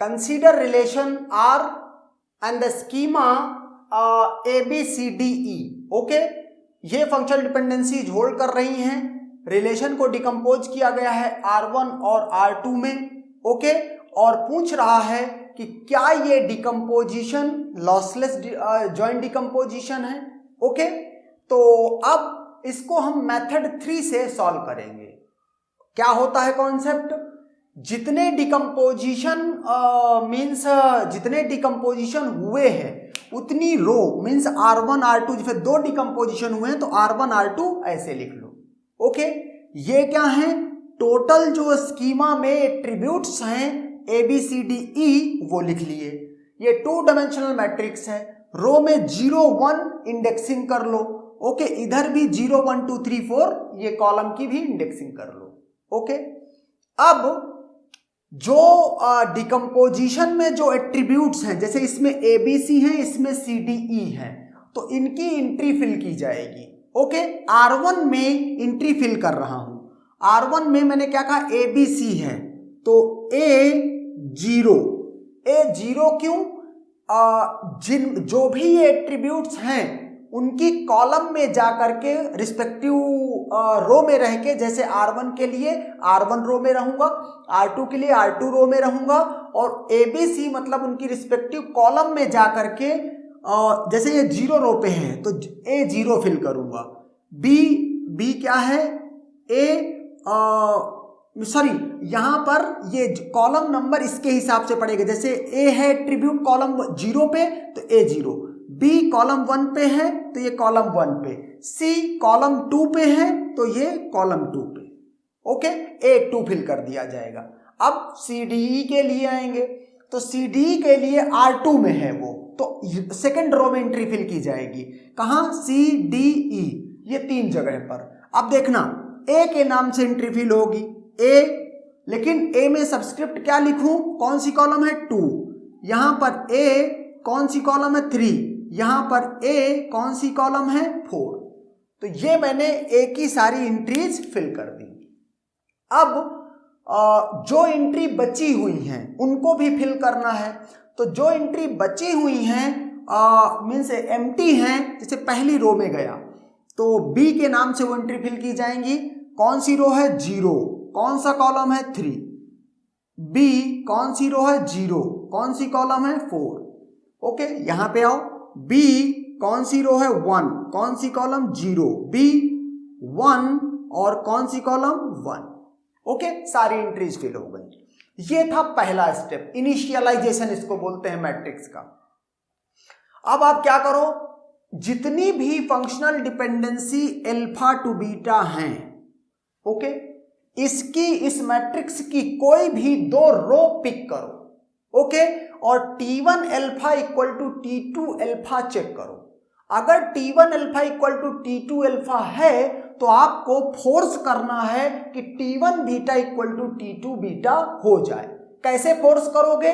Consider relation R and the schema ABCDE। Okay, ये functional dependencies hold कर रही हैं। रिलेशन को डिकम्पोज किया गया है R1 और R2 में। ओके, और पूछ रहा है कि क्या ये डिकम्पोजिशन लॉसलेस जॉइंट डिकम्पोजिशन है। ओके, तो अब इसको हम मेथड 3 से सॉल्व करेंगे। क्या होता है कॉन्सेप्ट, जितने डिकम्पोजिशन जितने डिकम्पोजिशन हुए हैं उतनी रो मीन्स R1 R2, जैसे 2 डिकम्पोजिशन हुए हैं तो R1 R2 ऐसे लिख लो। ओके, ये क्या है, टोटल जो स्कीमा में एट्रीब्यूट्स हैं ABCDE वो लिख लिए। ये 2 डायमेंशनल मैट्रिक्स है, रो में 0 1 इंडेक्सिंग कर लो। ओके, इधर भी 0 1 2 3 4 ये कॉलम की भी इंडेक्सिंग कर लो। ओके, अब जो डिकम्पोजिशन में जो एट्रीब्यूट्स हैं, जैसे इसमें ABC है, इसमें CDE है, तो इनकी एंट्री फिल की जाएगी। ओके, R1 में एंट्री फिल कर रहा हूं। R1 में मैंने क्या कहा, ABC है तो A0 क्यों, जो भी ये एट्रीब्यूट्स हैं उनकी कॉलम में जाकर के रिस्पेक्टिव रो में रह के, जैसे R1 के लिए R1 रो में रहूंगा, R2 के लिए R2 रो में रहूंगा, और ABC मतलब उनकी रिस्पेक्टिव कॉलम में जाकर के जैसे ये 0 रो पे है तो A0 फिल करूंगा। B क्या है, यहां पर ये कॉलम नंबर इसके हिसाब से पड़ेगा। जैसे A है एट्रीब्यूट कॉलम 0 पे तो A0, B कॉलम 1 पे है तो ये कॉलम 1 पे, C कॉलम 2 पे है तो ये कॉलम 2 पे। ओके, A2 फिल कर दिया जाएगा। अब CDE के लिए आएंगे तो CDE के लिए R2 में है वो, तो सेकंड रो में एंट्री फिल की जाएगी। कहां, CDE, ये 3 जगह पर। अब देखना A के नाम से एंट्री फिल होगी A, लेकिन A में सबस्क्रिप्ट क्या लिखूं, कौन सी कॉलम है 2, यहां पर A कौन सी कॉलम है 3, यहां पर A कौन सी कॉलम है 4। तो ये मैंने A की सारी एंट्रीज फिल कर दी। अब जो एंट्री बची हुई हैं उनको भी फिल करना है। तो जो एंट्री बची हुई हैं मीन्स एम्प्टी हैं, जैसे पहली रो में गया तो B के नाम से वो एंट्री फिल की जाएंगी। कौन सी रो है 0, कौन सा कॉलम है 3, B कौन सी रो है 0, कौन सी कॉलम है 4। ओके, यहां पे आओ, B कौन सी रो है 1, कौन सी कॉलम 0, B 1 और कौन सी कॉलम 1। ओके, सारी एंट्रीज फिल हो गई। ये था पहला स्टेप, इनिशियलाइजेशन इसको बोलते हैं मैट्रिक्स का। अब आप क्या करो, जितनी भी functional dependency alpha two beta हैं, ओके, इस मैट्रिक्स की कोई भी 2 रो पिक करो। ओके, और T1 alpha equal to T2 alpha check करो। अगर T1 alpha equal to T2 alpha है तो आपको फोर्स करना है कि T1 beta equal to T2 beta हो जाए। कैसे फोर्स करोगे,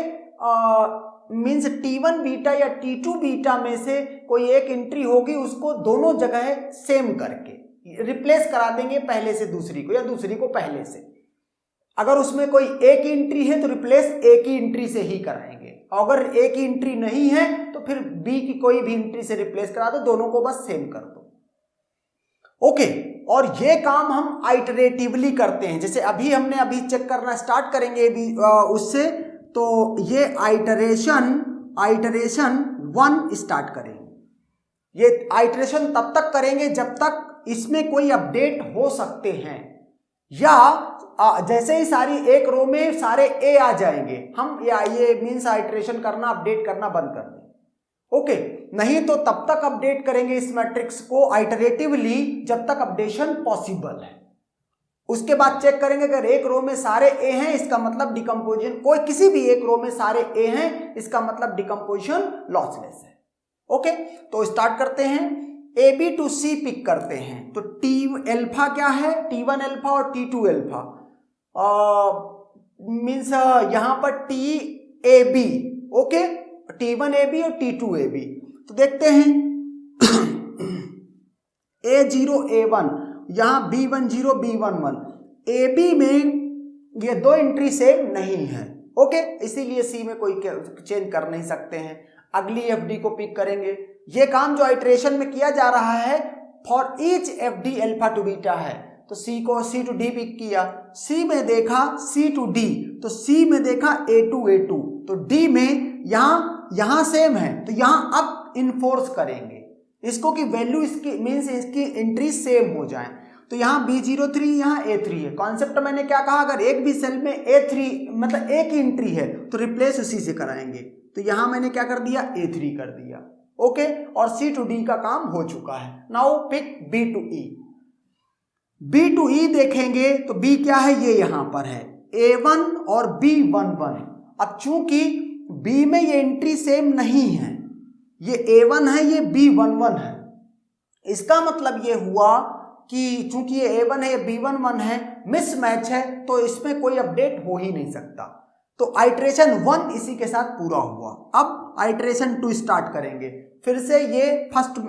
मीन्स T1 बीटा या T2 बीटा में से कोई एक एंट्री होगी, उसको दोनों जगह सेम करके रिप्लेस करा देंगे, पहले से दूसरी को या दूसरी को पहले से। अगर उसमें कोई एक ही एंट्री है तो रिप्लेस एक ही एंट्री से ही कराएंगे, अगर एक ही एंट्री नहीं है तो फिर B की कोई भी एंट्री से रिप्लेस करा दो, दोनों को बस सेम कर दो। ओके, और ये काम हम आइटरेटिवली करते हैं। जैसे अभी चेक करना स्टार्ट करेंगे उससे, तो ये आइटरेशन 1 स्टार्ट करेंगे। ये आइटरेशन तब तक करेंगे जब तक इसमें कोई अपडेट हो सकते हैं, या जैसे ही सारी एक रो में सारे A आ जाएंगे हम ये मीन्स आइटरेशन करना, अपडेट करना बंद कर दें। ओके, नहीं तो तब तक अपडेट करेंगे इस मैट्रिक्स को आइटरेटिवली जब तक अपडेशन पॉसिबल है। उसके बाद चेक करेंगे अगर एक रो में सारे A हैं इसका मतलब डिकम्पोजिशन, कोई किसी भी एक रो में सारे A हैं इसका मतलब डिकम्पोजिशन लॉसलेस है। ओके, तो स्टार्ट करते हैं। AB टू C पिक करते हैं तो T अल्फा क्या है, T1 अल्फा और T2 अल्फा, मीन्स यहां पर TAB। ओके, T1 AB और T2 AB। तो देखते हैं A0 A1, यहां B10 B11, AB में ये 2 एंट्री सेम नहीं है ओके, इसीलिए सी में कोई चेंज कर नहीं सकते हैं। अगली एफडी को पिक करेंगे। ये काम जो आइट्रेशन में किया जा रहा है for each FD alpha two beta है, तो सी को सी टू डी पिक किया, सी में देखा सी टू डी, तो सी में देखा ए टू, तो डी में यहां सेम है, तो यहां अब इन्फोर्स करेंगे इसको कि वैल्यू इसकी मीन्स इसकी एंट्री सेम हो जाए। तो यहाँ B03 यहाँ A3 है। कॉन्सेप्ट मैंने क्या कहा, अगर एक भी सेल में A3 मतलब एक ही एंट्री है तो रिप्लेस उसी से कराएंगे, तो यहाँ मैंने क्या कर दिया A3 कर दिया। ओके, और C to D का काम हो चुका है। Now pick B to E। B to E देखेंगे तो B क्या है, ये यहाँ पर है A1 और B11। अब चूंकि B में ये एंट्री सेम नहीं है, ये A1 है ये B11 है, इसका मतलब ये हुआ कि चूंकि ये A1 है ये B11 है, मिसमैच है, तो इसमें कोई अपडेट हो ही नहीं सकता। तो आइट्रेशन 1 इसी के साथ पूरा हुआ। अब आइट्रेशन 2 स्टार्ट करेंगे, फिर से ये फर्स्ट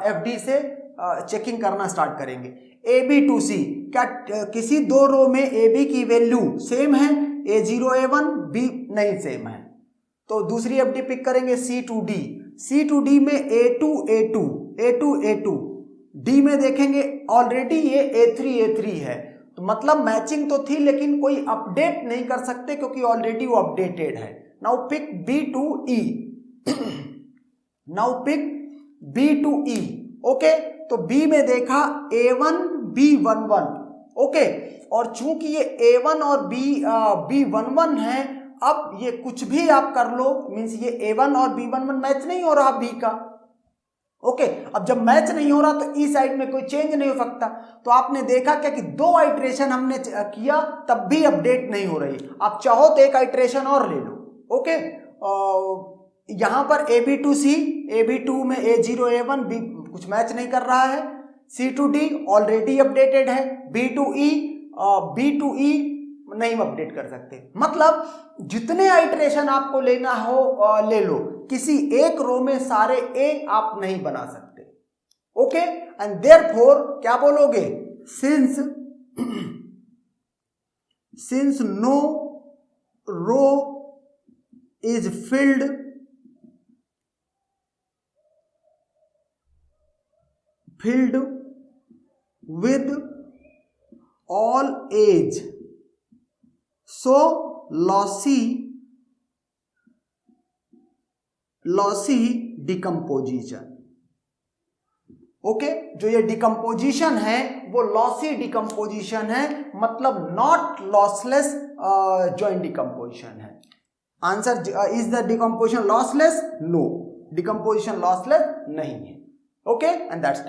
एफडी से चेकिंग करना स्टार्ट करेंगे। AB to C, क्या किसी दो रो में AB की वैल्यू सेम है, A0 A1 B नहीं सेम है, तो दूसरी एफडी पिक करेंगे C to D। C to D में A2 A2 D में देखेंगे ऑलरेडी ये A3 है, तो मतलब मैचिंग तो थी लेकिन कोई अपडेट नहीं कर सकते क्योंकि ऑलरेडी वो अपडेटेड है। Now pick B to E। Now pick B to E। Okay, तो B में देखा A1 B11। ओके, और चूंकि ये A1 और B11 है, अब ये कुछ भी आप कर लो, मीन्स ये A1 और B11 मैच नहीं हो रहा B का। ओके, अब जब मैच नहीं हो रहा तो ई साइड में कोई चेंज नहीं हो सकता। तो आपने देखा क्या कि दो आइट्रेशन हमने किया तब भी अपडेट नहीं हो रही। आप चाहो तो एक आइट्रेशन और ले लो। ओके, यहां पर AB to C, AB2 में A0 A1 B कुछ मैच नहीं कर रहा है, C to D already updated है, B to E नहीं अपडेट कर सकते। मतलब जितने आइट्रेशन आपको लेना हो ले लो, किसी एक रो में सारे ए आप नहीं बना सकते। ओके, एंड देयरफॉर क्या बोलोगे, since no row is filled with all A's, so lossy decomposition. Okay, जो ये डिकम्पोजिशन है वो लॉसी डिकम्पोजिशन है, मतलब नॉट लॉसलेस जॉइंट डिकम्पोजिशन है। Answer is the decomposition lossless? No, decomposition lossless नहीं है। Okay, and that's